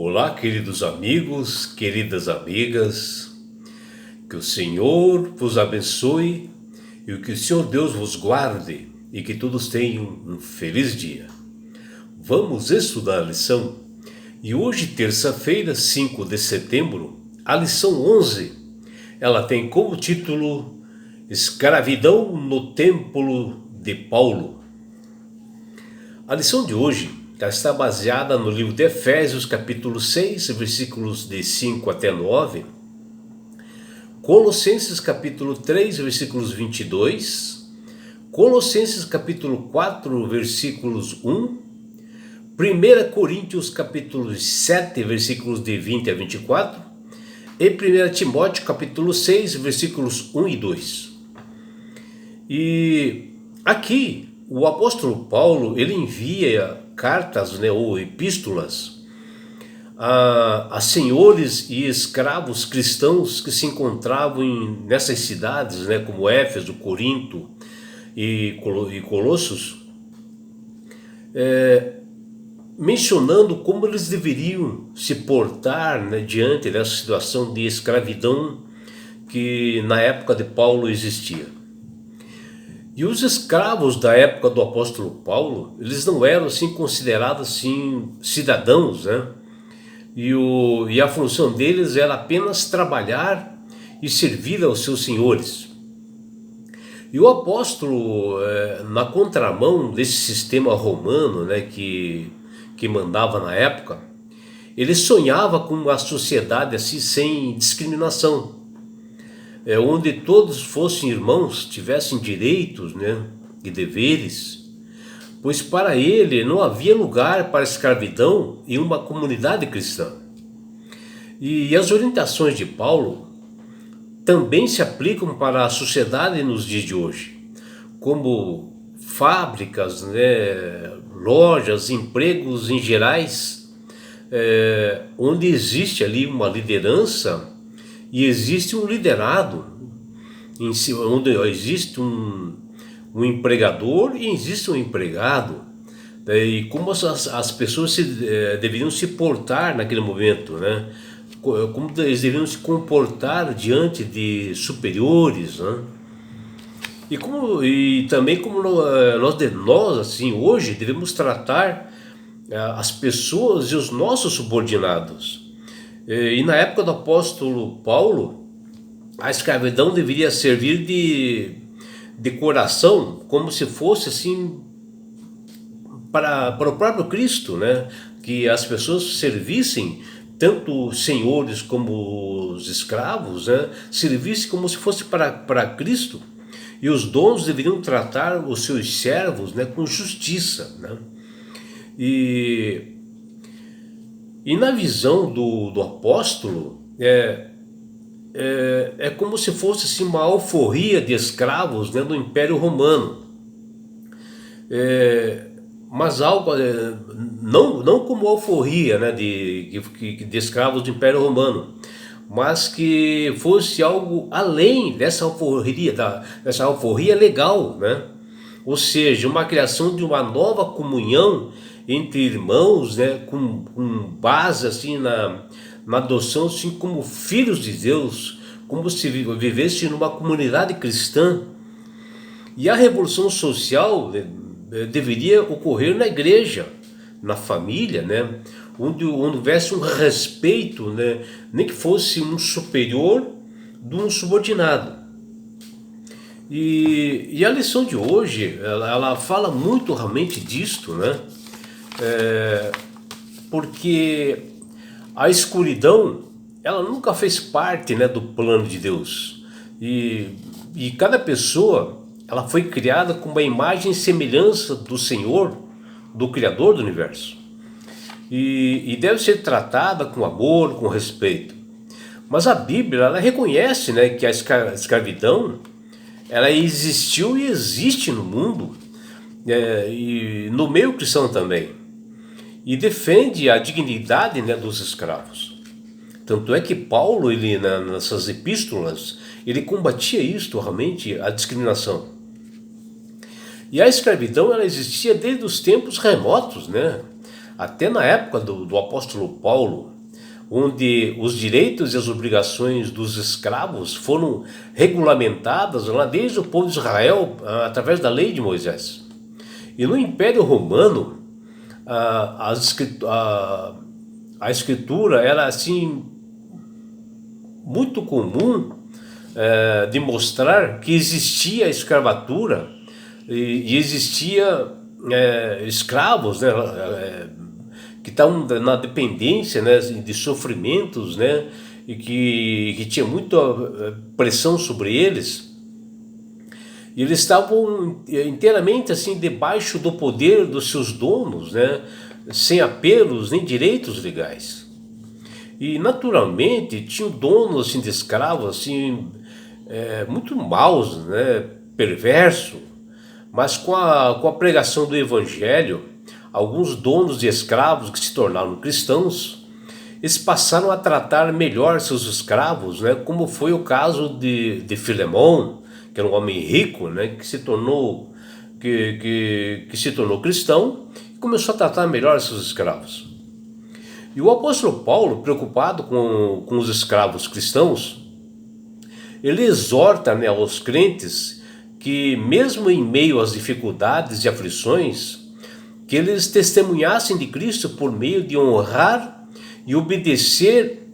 Olá, queridos amigos, queridas amigas, que o Senhor vos abençoe e que o Senhor Deus vos guarde e que todos tenham um feliz dia. Vamos estudar a lição e hoje, terça-feira, 5 de setembro, a lição 11, ela tem como título Escravidão no Templo de Paulo. A lição de hoje está baseada no livro de Efésios, capítulo 6, versículos de 5 até 9, Colossenses, capítulo 3, versículos 22, Colossenses, capítulo 4, versículos 1, 1 Coríntios, capítulo 7, versículos de 20 a 24, e 1 Timóteo, capítulo 6, versículos 1 e 2. E aqui o apóstolo Paulo, ele envia cartas, ou epístolas a senhores e escravos cristãos que se encontravam nessas cidades, como Éfeso, Corinto e Colossos, mencionando como eles deveriam se portar, diante dessa situação de escravidão que na época de Paulo existia. E os escravos da época do apóstolo Paulo, eles não eram assim considerados assim cidadãos, E a função deles era apenas trabalhar e servir aos seus senhores. E o apóstolo, na contramão desse sistema romano, que mandava na época, ele sonhava com uma sociedade assim sem discriminação, onde todos fossem irmãos, tivessem direitos, e deveres, pois para ele não havia lugar para a escravidão em uma comunidade cristã. E as orientações de Paulo também se aplicam para a sociedade nos dias de hoje, como fábricas, lojas, empregos em gerais, onde existe ali uma liderança e existe um liderado, onde existe um empregador e existe um empregado, e como as pessoas deveriam se portar naquele momento, como eles deveriam se comportar diante de superiores, e também como nós assim hoje devemos tratar as pessoas e os nossos subordinados. E na época do apóstolo Paulo, a escravidão deveria servir de coração, como se fosse assim para o próprio Cristo, que as pessoas servissem, tanto os senhores como os escravos, servissem como se fosse para Cristo, e os donos deveriam tratar os seus servos, com justiça, E na visão do apóstolo, é como se fosse assim, uma alforria de escravos, do Império Romano. Mas algo, não como alforria, de escravos do Império Romano, mas que fosse algo além dessa alforria legal, Ou seja, uma criação de uma nova comunhão entre irmãos, com base assim na adoção, assim como filhos de Deus, como se vivesse numa comunidade cristã. E a revolução social deveria ocorrer na igreja, na família, onde houvesse um respeito, nem que fosse um superior de um subordinado. E a lição de hoje, ela fala muito realmente disto, porque a escuridão, ela nunca fez parte, do plano de Deus. E cada pessoa, ela foi criada com uma imagem e semelhança do Senhor, do Criador do universo. E deve ser tratada com amor, com respeito. Mas a Bíblia, ela reconhece, que a escravidão, ela existiu e existe no mundo, e no meio cristão também. E defende a dignidade, dos escravos. Tanto é que Paulo, ele nessas epístolas, ele combatia isto realmente, a discriminação. E a escravidão, ela existia desde os tempos remotos, até na época do apóstolo Paulo, onde os direitos e as obrigações dos escravos foram regulamentadas lá desde o povo de Israel, através da lei de Moisés. E no Império Romano, a escritura era assim muito comum, de mostrar que existia escravatura e existia escravos, né, que estavam na dependência, né, de sofrimentos, né, e que tinha muita pressão sobre eles. E eles estavam inteiramente assim debaixo do poder dos seus donos, né, sem apelos nem direitos legais. E naturalmente tinham donos assim de escravos assim muito maus, né, perverso, mas com a pregação do evangelho, alguns donos de escravos que se tornaram cristãos, eles passaram a tratar melhor seus escravos, né, como foi o caso de Filemão, que era um homem rico, né, que se tornou cristão e começou a tratar melhor seus escravos. E o apóstolo Paulo, preocupado com os escravos cristãos, ele exorta, né, aos crentes que mesmo em meio às dificuldades e aflições, que eles testemunhassem de Cristo por meio de honrar e obedecer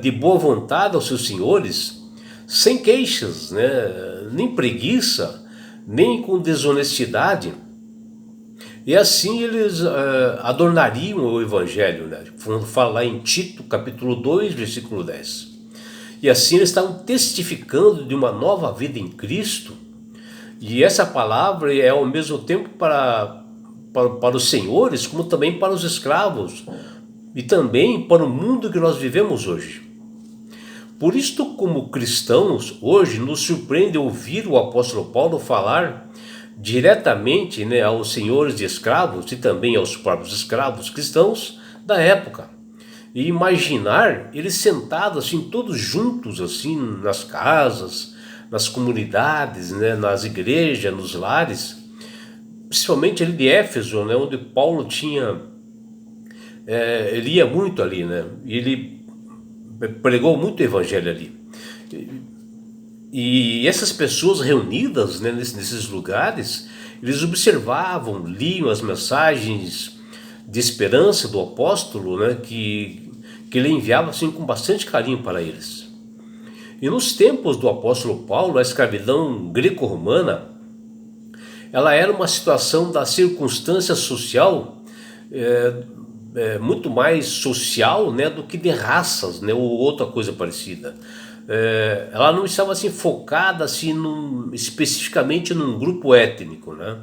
de boa vontade aos seus senhores, sem queixas, né, nem preguiça, nem com desonestidade. E assim eles adornariam o evangelho, né? Fala lá em Tito, capítulo 2, versículo 10. E assim eles estavam testificando de uma nova vida em Cristo. E essa palavra é ao mesmo tempo para os senhores, como também para os escravos, e também para o mundo que nós vivemos hoje. Por isto, como cristãos, hoje nos surpreende ouvir o apóstolo Paulo falar diretamente, né, aos senhores de escravos e também aos próprios escravos cristãos da época. E imaginar eles sentados assim, todos juntos assim, nas casas, nas comunidades, né, nas igrejas, nos lares, principalmente ali de Éfeso, né, onde Paulo tinha, ele ia muito ali, né, e ele pregou muito o evangelho ali. E essas pessoas reunidas, né, nesses lugares, eles observavam, liam as mensagens de esperança do apóstolo, né, que ele enviava assim, com bastante carinho para eles. E nos tempos do apóstolo Paulo, a escravidão greco-romana, ela era uma situação da circunstância social muito mais social, né, do que de raças, né, ou outra coisa parecida. Ela não estava assim focada assim especificamente num grupo étnico, né?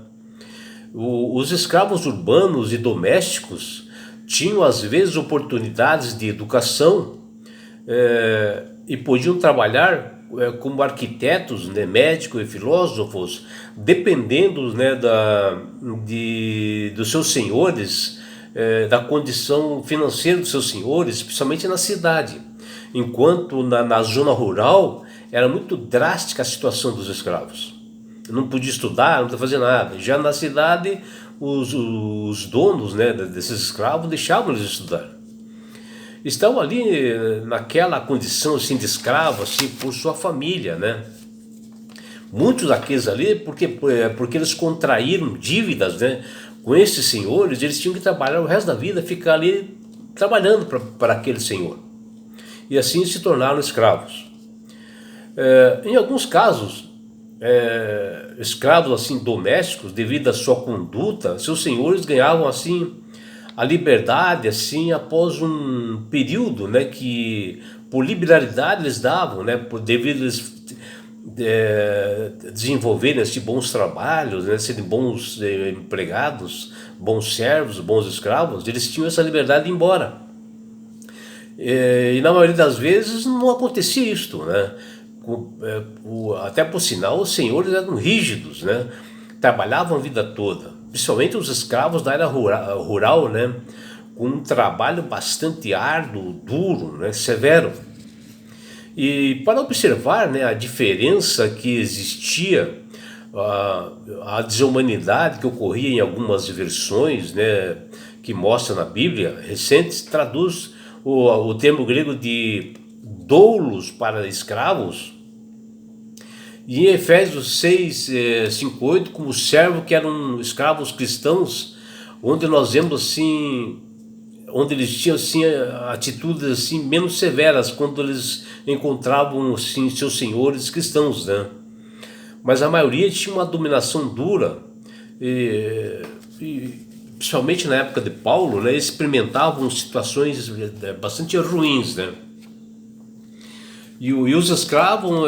Os escravos urbanos e domésticos tinham às vezes oportunidades de educação e podiam trabalhar como arquitetos, né, médicos e filósofos, dependendo, né, dos seus senhores, da condição financeira dos seus senhores, especialmente na cidade. Enquanto na zona rural era muito drástica a situação dos escravos. Não podia estudar, não podia fazer nada. Já na cidade, os donos, né, desses escravos deixavam eles estudar. Estavam ali naquela condição assim, de escravo assim, por sua família, né? Muitos daqueles ali, porque eles contraíram dívidas, né, com esses senhores, eles tinham que trabalhar o resto da vida, ficar ali trabalhando para aquele senhor. E assim se tornaram escravos. Em alguns casos, escravos assim domésticos, devido à sua conduta, seus senhores ganhavam assim a liberdade assim após um período, né, que por liberalidade eles davam, né, devido eles desenvolverem assim, bons trabalhos, né, serem bons empregados, bons servos, bons escravos, eles tinham essa liberdade de ir embora. E na maioria das vezes não acontecia isto, né? Até por sinal, os senhores eram rígidos, né? Trabalhavam a vida toda, principalmente os escravos da área rural, né? Com um trabalho bastante árduo, duro, né? Severo. E para observar, né, a diferença que existia, a desumanidade que ocorria em algumas versões, né, que mostra na Bíblia recentes, traduz o termo grego de doulos para escravos, e em Efésios 6, 5, 8, como servo que eram escravos cristãos, onde nós vemos assim, onde eles tinham assim, atitudes assim, menos severas quando eles encontravam assim, seus senhores cristãos, né? Mas a maioria tinha uma dominação dura, e principalmente na época de Paulo, né, experimentavam situações bastante ruins, né? E os escravos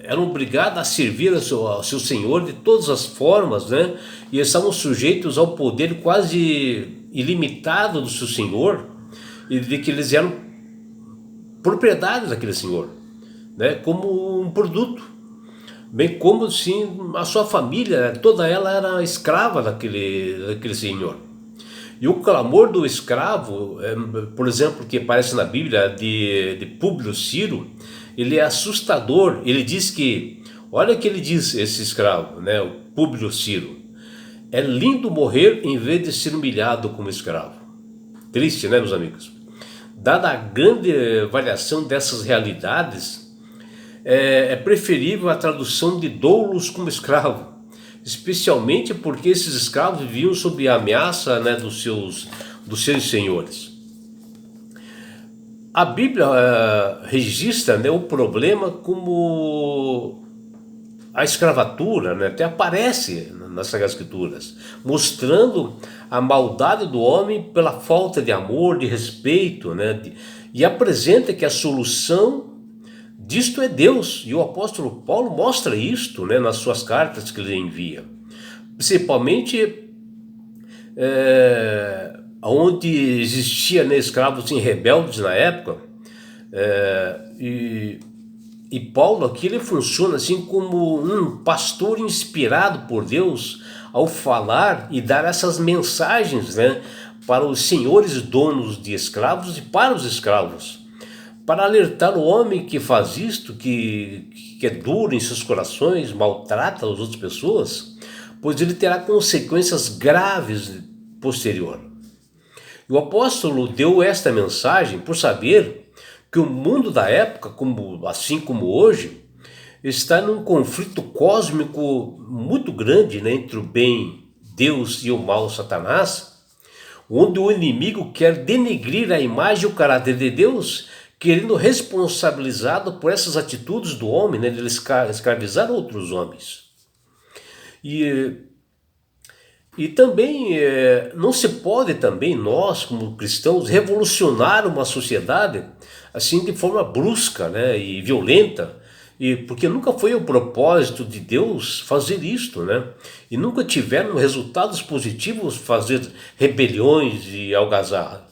eram obrigados a servir ao seu senhor de todas as formas, né? E estavam sujeitos ao poder quase ilimitado do seu senhor, e de que eles eram propriedades daquele senhor, né? Como um produto, bem como sim a sua família, toda ela era escrava daquele senhor. E o clamor do escravo, por exemplo, que aparece na Bíblia de Públio Ciro, ele é assustador. Ele diz que, olha o que ele diz, esse escravo, né, o Públio Ciro: é lindo morrer em vez de ser humilhado como escravo. Triste, né, meus amigos? Dada a grande variação dessas realidades, é preferível a tradução de doulos como escravo, especialmente porque esses escravos viviam sob a ameaça, né, dos seus senhores. A Bíblia registra, né, o problema como a escravatura, né, até aparece nas Sagradas Escrituras, mostrando a maldade do homem pela falta de amor, de respeito, né, e apresenta que a solução disto é Deus, e o apóstolo Paulo mostra isto, né, nas suas cartas que ele envia, principalmente onde existia, né, escravos assim, rebeldes na época, e Paulo aqui ele funciona assim como um pastor inspirado por Deus ao falar e dar essas mensagens, né, para os senhores donos de escravos e para os escravos, para alertar o homem que faz isto, que é duro em seus corações, maltrata as outras pessoas, pois ele terá consequências graves posterior. E o apóstolo deu esta mensagem por saber que o mundo da época, assim como hoje, está num conflito cósmico muito grande, né, entre o bem, Deus, e o mal, Satanás, onde o inimigo quer denegrir a imagem e o caráter de Deus, querendo responsabilizado por essas atitudes do homem, né, de escravizar outros homens. E também não se pode também nós, como cristãos, revolucionar uma sociedade assim de forma brusca, né, e violenta, porque nunca foi o propósito de Deus fazer isto, né? E nunca tiveram resultados positivos fazer rebeliões e algazarra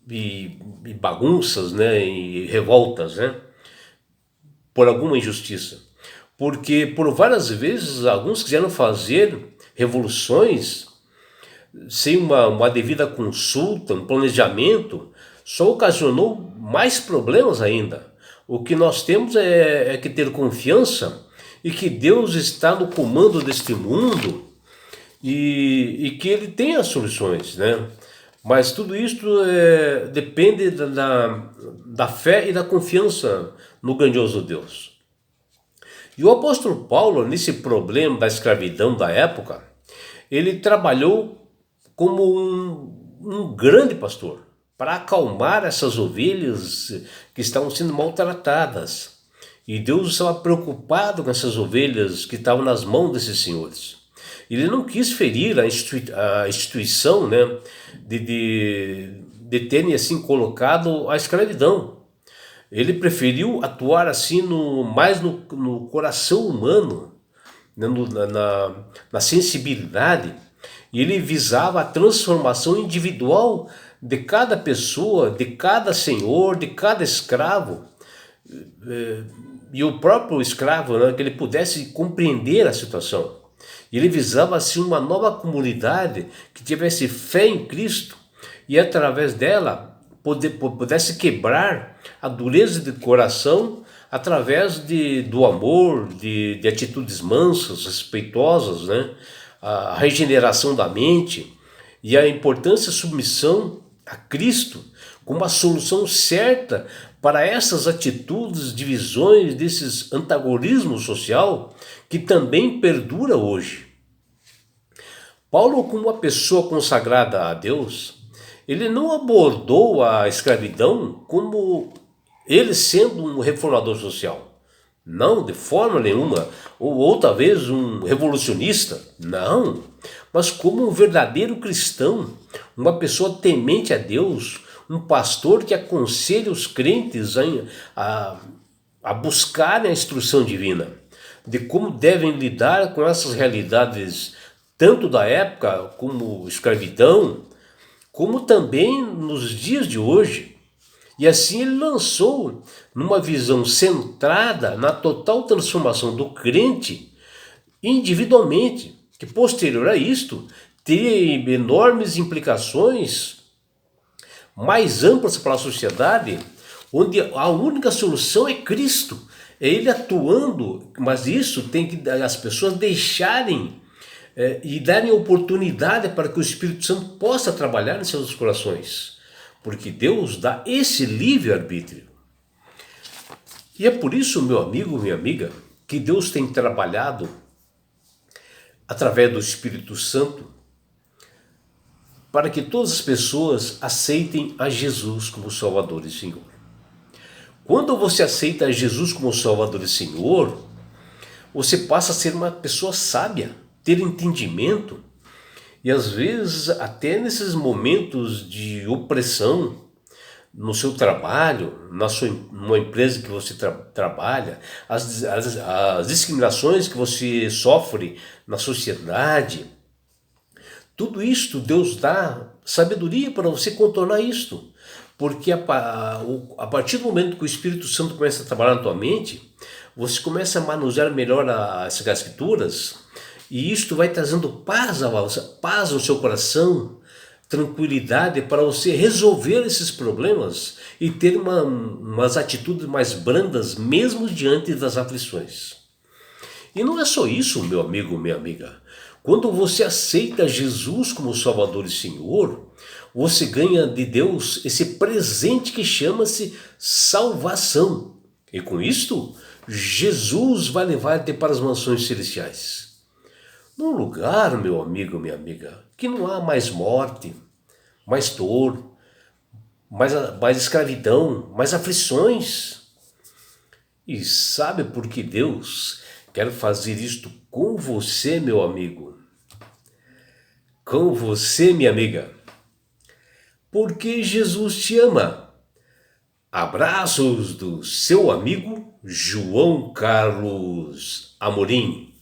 e bagunças, né, e revoltas, né, por alguma injustiça. Porque por várias vezes alguns quiseram fazer revoluções sem uma devida consulta, um planejamento, só ocasionou mais problemas ainda. O que nós temos é que ter confiança e que Deus está no comando deste mundo, e que Ele tem as soluções, né? Mas tudo isso depende da fé e da confiança no grandioso Deus. E o apóstolo Paulo, nesse problema da escravidão da época, ele trabalhou como um grande pastor para acalmar essas ovelhas que estavam sendo maltratadas. E Deus estava preocupado com essas ovelhas que estavam nas mãos desses senhores. Ele não quis ferir a instituição, né, de terem assim colocado a escravidão. Ele preferiu atuar assim mais no coração humano, né, na sensibilidade, e ele visava a transformação individual de cada pessoa, de cada senhor, de cada escravo, e o próprio escravo, né, que ele pudesse compreender a situação. Ele visava assim uma nova comunidade que tivesse fé em Cristo e através dela pudesse quebrar a dureza de coração através do amor, de atitudes mansas, respeitosas, né? A regeneração da mente e a importância da submissão a Cristo como a solução certa para essas atitudes, divisões, desses antagonismos social que também perdura hoje. Paulo, como uma pessoa consagrada a Deus, ele não abordou a escravidão como ele sendo um reformador social. Não, de forma nenhuma. Ou talvez um revolucionista. Não. Mas como um verdadeiro cristão, uma pessoa temente a Deus, um pastor que aconselha os crentes a buscarem a instrução divina, de como devem lidar com essas realidades, tanto da época como escravidão, como também nos dias de hoje. E assim ele lançou numa visão centrada na total transformação do crente individualmente, que posterior a isto teria enormes implicações mais amplas para a sociedade, onde a única solução é Cristo, é Ele atuando, mas isso tem que as pessoas deixarem e darem oportunidade para que o Espírito Santo possa trabalhar em seus corações, porque Deus dá esse livre-arbítrio. E é por isso, meu amigo, minha amiga, que Deus tem trabalhado através do Espírito Santo para que todas as pessoas aceitem a Jesus como Salvador e Senhor. Quando você aceita a Jesus como Salvador e Senhor, você passa a ser uma pessoa sábia, ter entendimento, e às vezes até nesses momentos de opressão no seu trabalho, numa empresa que você trabalha, as discriminações que você sofre na sociedade, tudo isto Deus dá sabedoria para você contornar isto. Porque a partir do momento que o Espírito Santo começa a trabalhar na tua mente, você começa a manusear melhor as escrituras, e isto vai trazendo paz no seu coração, tranquilidade para você resolver esses problemas e ter umas atitudes mais brandas mesmo diante das aflições. E não é só isso, meu amigo, minha amiga. Quando você aceita Jesus como Salvador e Senhor, você ganha de Deus esse presente que chama-se salvação. E com isto, Jesus vai levar-te para as mansões celestiais. Num lugar, meu amigo, minha amiga, que não há mais morte, mais dor, mais escravidão, mais aflições. E sabe por que Deus quer fazer isto com você, meu amigo? Com você, minha amiga? Porque Jesus te ama. Abraços do seu amigo João Carlos Amorim.